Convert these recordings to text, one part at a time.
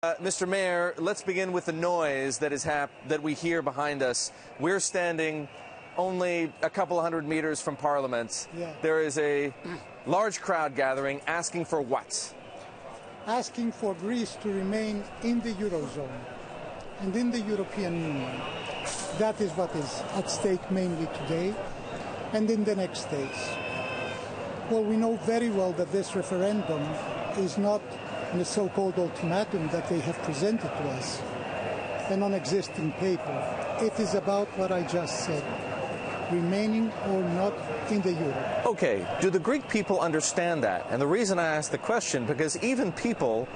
Mr. Mayor, let's begin with the noise that we hear behind us. We're standing only a couple of hundred meters from Parliament. Yeah. There is a large crowd gathering asking for what? Asking for Greece to remain in the Eurozone and in the European Union. That is what is at stake mainly today and in the next days. Well, we know very well that this referendum is not the so-called ultimatum that they have presented to us, a non-existing paper. It is about what I just said, remaining or not in the euro. Okay, do the Greek people understand that? And the reason I ask the question, because even people,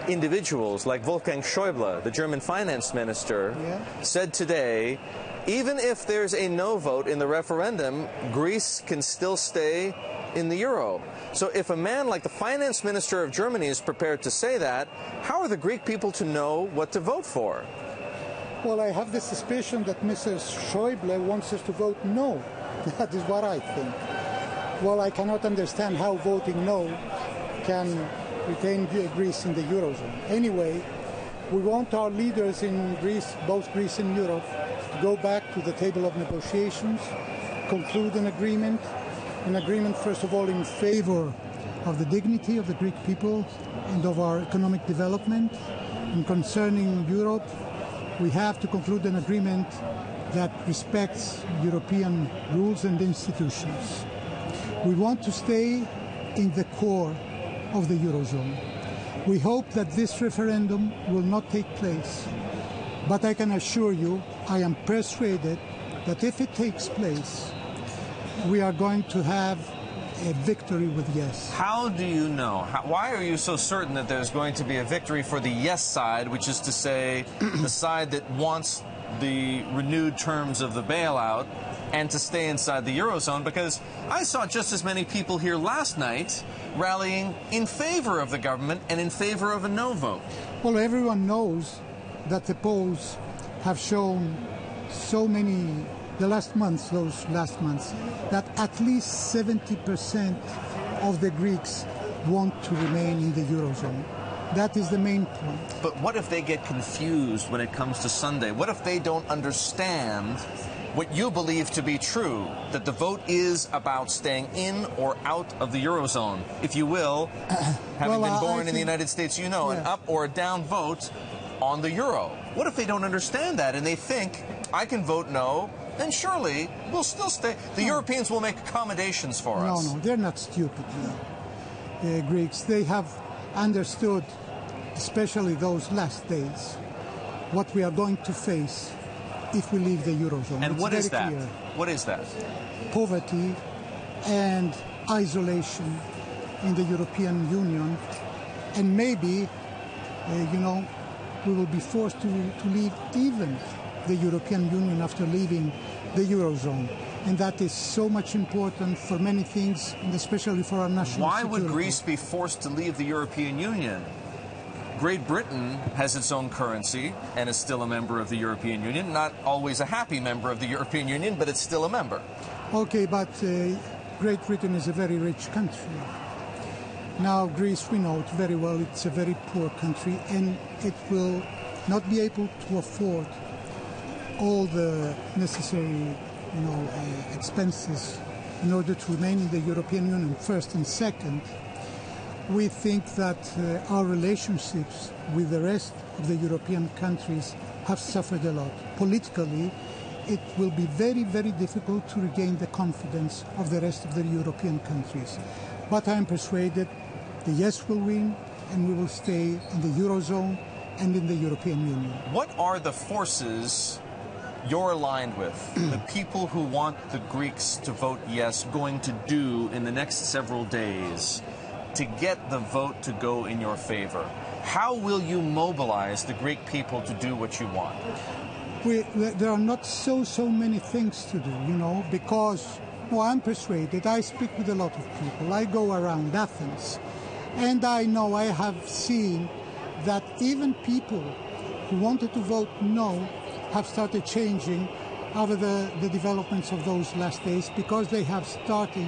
individuals like Wolfgang Schäuble, the German finance minister, said today, even if there's a no vote in the referendum, Greece can still stay in the euro. So if a man like the finance minister of Germany is prepared to say that, how are the Greek people to know what to vote for? Well, I have the suspicion that Mrs. Schäuble wants us to vote no. That is what I think. Well, I cannot understand how voting no can retain Greece in the Eurozone. Anyway, we want our leaders in Greece, both Greece and Europe, to go back to the table of negotiations, conclude an agreement, first of all, in favor of the dignity of the Greek people and of our economic development. And concerning Europe, we have to conclude an agreement that respects European rules and institutions. We want to stay in the core of the Eurozone. We hope that this referendum will not take place, but I can assure you, I am persuaded that if it takes place, we are going to have a victory with yes. How do you know? Why are you so certain that there's going to be a victory for the yes side, which is to say the side that wants the renewed terms of the bailout and to stay inside the Eurozone? Because I saw just as many people here last night rallying in favor of the government and in favor of a no vote. Well, everyone knows that the polls have shown those last months, that at least 70% of the Greeks want to remain in the Eurozone. That is the main point. But what if they get confused when it comes to Sunday? What if they don't understand what you believe to be true, that the vote is about staying in or out of the Eurozone? If you will, having been born in the United States, you know, an up or a down vote on the euro. What if they don't understand that and they think, I can vote no, then surely we'll still stay. The Europeans will make accommodations for us. No, they're not stupid, Greeks. They have understood, especially those last days, what we are going to face if we leave the Eurozone. And what is that? Clear. What is that? Poverty and isolation in the European Union. And maybe, we will be forced to leave even the European Union after leaving the Eurozone. And that is so much important for many things, and especially for our national security. Why would Greece be forced to leave the European Union? Great Britain has its own currency and is still a member of the European Union. Not always a happy member of the European Union, but it's still a member. Okay, but Great Britain is a very rich country. Now, Greece, we know it very well, it's a very poor country, and it will not be able to afford all the necessary expenses in order to remain in the European Union, first. And second, we think that our relationships with the rest of the European countries have suffered a lot. Politically, it will be very, very difficult to regain the confidence of the rest of the European countries. But I am persuaded the yes will win, and we will stay in the Eurozone and in the European Union. What are the forces you're aligned with, the people who want the Greeks to vote yes, going to do in the next several days to get the vote to go in your favor? How will you mobilize the Greek people to do what you want? There are not so many things to do, because I'm persuaded. I speak with a lot of people. I go around Athens, and I have seen that even people who wanted to vote no have started changing after the developments of those last days, because they have started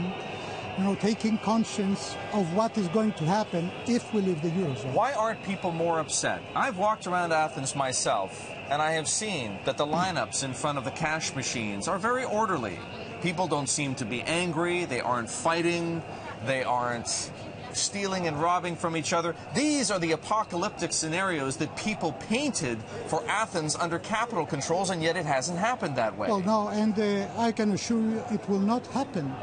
taking conscience of what is going to happen if we leave the Eurozone. Why aren't people more upset? I've walked around Athens myself, and I have seen that the lineups in front of the cash machines are very orderly. People don't seem to be angry. They aren't fighting. They aren't stealing and robbing from each other. These are the apocalyptic scenarios that people painted for Athens under capital controls, and yet it hasn't happened that way. Well, no, and I can assure you it will not happen.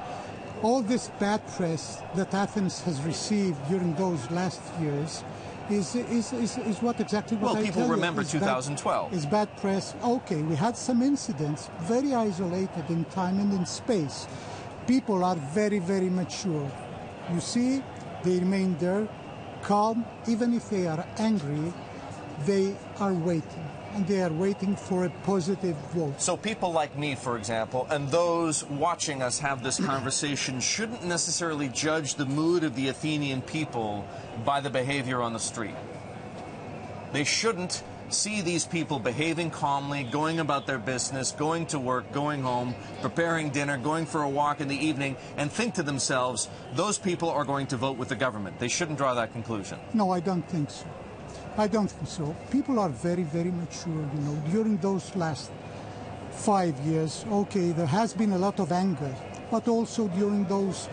All this bad press that Athens has received during those last years is what exactly what I tell you. Well, people remember 2012. Is bad press. Okay, we had some incidents, very isolated in time and in space. People are very, very mature. You see, they remain there, calm. Even if they are angry, they are waiting. And they are waiting for a positive vote. So people like me, for example, and those watching us have this conversation shouldn't necessarily judge the mood of the Athenian people by the behavior on the street. They shouldn't see these people behaving calmly, going about their business, going to work, going home, preparing dinner, going for a walk in the evening, and think to themselves, those people are going to vote with the government. They shouldn't draw that conclusion. No, I don't think so. I don't think so. People are very, very mature, During those last 5 years, okay, there has been a lot of anger, but also during those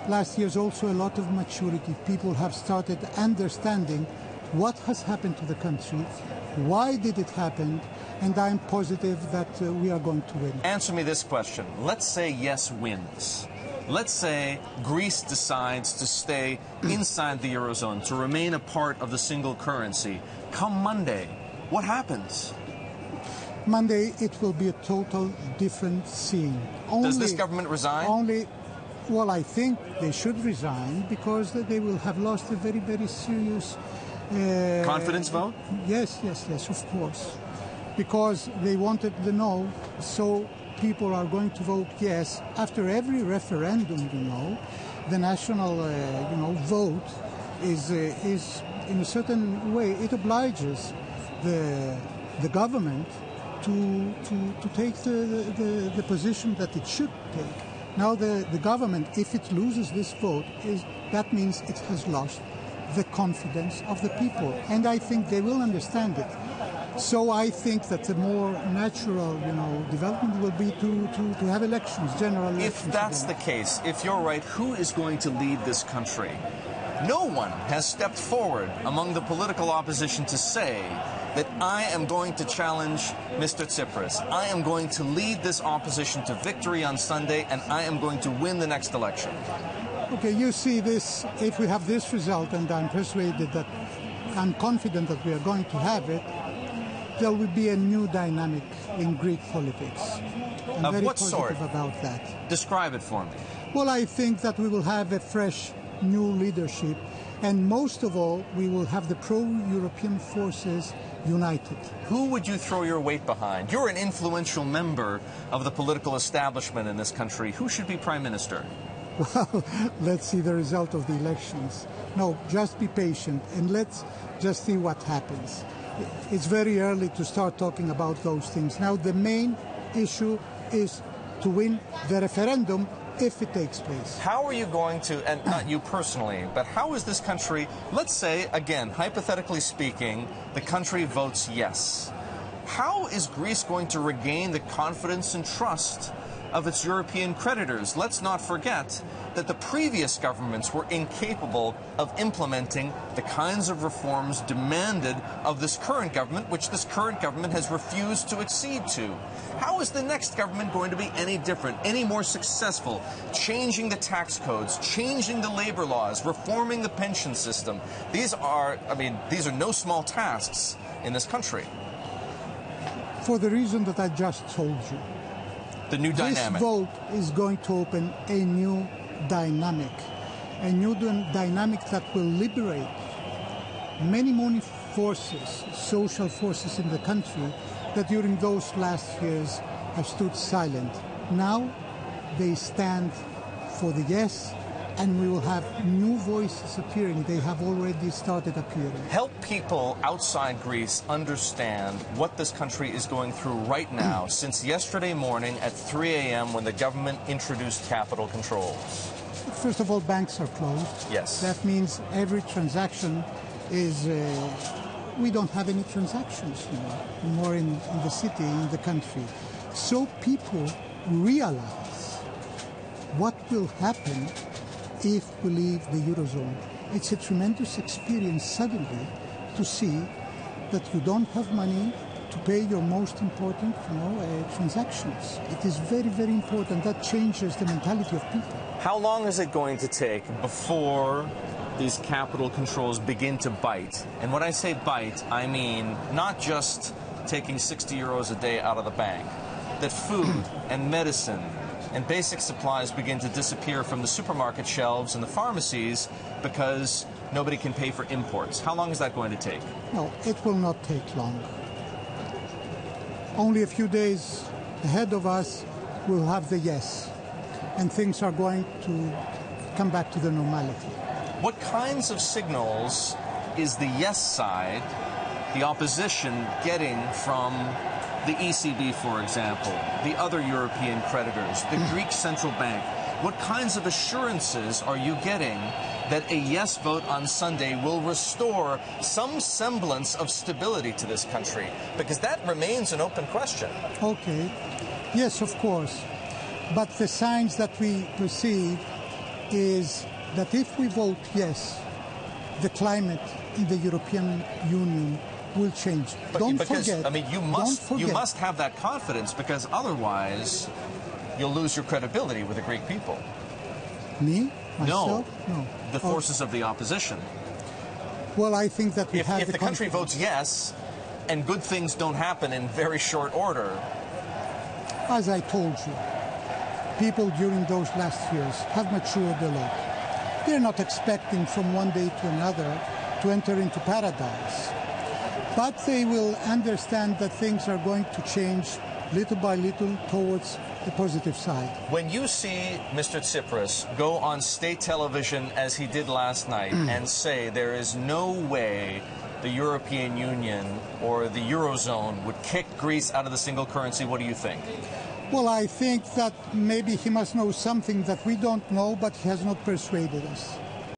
last years, also a lot of maturity. People have started understanding what has happened to the country, why did it happen, and I'm positive that we are going to win. Answer me this question. Let's say yes wins. Let's say Greece decides to stay inside the Eurozone, to remain a part of the single currency. Come Monday, what happens? Monday, it will be a total different scene. Does this government resign? Well, I think they should resign because they will have lost a very, very serious... confidence vote? Yes, of course. Because they wanted the no, so people are going to vote yes. After every referendum, the national, vote is in a certain way, it obliges the government to take the position that it should take. Now the government, if it loses this vote, that means it has lost the confidence of the people, and I think they will understand it. So I think that the more natural, development will be to have elections, general elections. If that's the case, if you're right, who is going to lead this country? No one has stepped forward among the political opposition to say that I am going to challenge Mr. Tsipras. I am going to lead this opposition to victory on Sunday, and I am going to win the next election. Okay, you see this, if we have this result, and I'm confident that we are going to have it, there will be a new dynamic in Greek politics. I'm of very what positive sort? About that. Describe it for me. Well, I think that we will have a fresh, new leadership, and most of all, we will have the pro-European forces united. Who would you throw your weight behind? You're an influential member of the political establishment in this country. Who should be prime minister? Well, let's see the result of the elections. No, just be patient, and let's just see what happens. It's very early to start talking about those things. Now, the main issue is to win the referendum if it takes place. How are you going to, and not you personally, but how is this country, let's say, again, hypothetically speaking, the country votes yes. How is Greece going to regain the confidence and trust of its European creditors? Let's not forget that the previous governments were incapable of implementing the kinds of reforms demanded of this current government, which this current government has refused to accede to. How is the next government going to be any different, any more successful, changing the tax codes, changing the labor laws, reforming the pension system? These are no small tasks in this country. For the reason that I just told you. The new dynamic. This vote is going to open a new dynamic that will liberate many forces, social forces in the country that during those last years have stood silent. Now they stand for the yes, and we will have new voices appearing. They have already started appearing. Help people outside Greece understand what this country is going through right now since yesterday morning at 3 a.m. when the government introduced capital controls. First of all, banks are closed. Yes. That means every transaction is... we don't have any transactions more in the city, in the country. So people realize what will happen if we leave the Eurozone. It's a tremendous experience suddenly to see that you don't have money to pay your most important transactions. It is very, very important. That changes the mentality of people. How long is it going to take before these capital controls begin to bite? And when I say bite, I mean not just taking 60 euros a day out of the bank, that food and medicine and basic supplies begin to disappear from the supermarket shelves and the pharmacies because nobody can pay for imports. How long is that going to take? No, it will not take long. Only a few days ahead of us, we'll have the yes, and things are going to come back to the normality. What kinds of signals is the yes side, the opposition, getting from the ECB, for example, the other European creditors, the Greek Central Bank? What kinds of assurances are you getting that a yes vote on Sunday will restore some semblance of stability to this country? Because that remains an open question. Okay. Yes, of course. But the signs that we perceive is that if we vote yes, the climate in the European Union will change. But don't because, forget. I mean, you must have that confidence, because otherwise you'll lose your credibility with the Greek people. Me? Myself? No. The forces of the opposition. Well, I think that if the country votes yes and good things don't happen in very short order. As I told you, people during those last years have matured a lot. They're not expecting from one day to another to enter into paradise. But they will understand that things are going to change little by little towards the positive side. When you see Mr. Tsipras go on state television, as he did last night, and say there is no way the European Union or the Eurozone would kick Greece out of the single currency, what do you think? Well, I think that maybe he must know something that we don't know, but he has not persuaded us.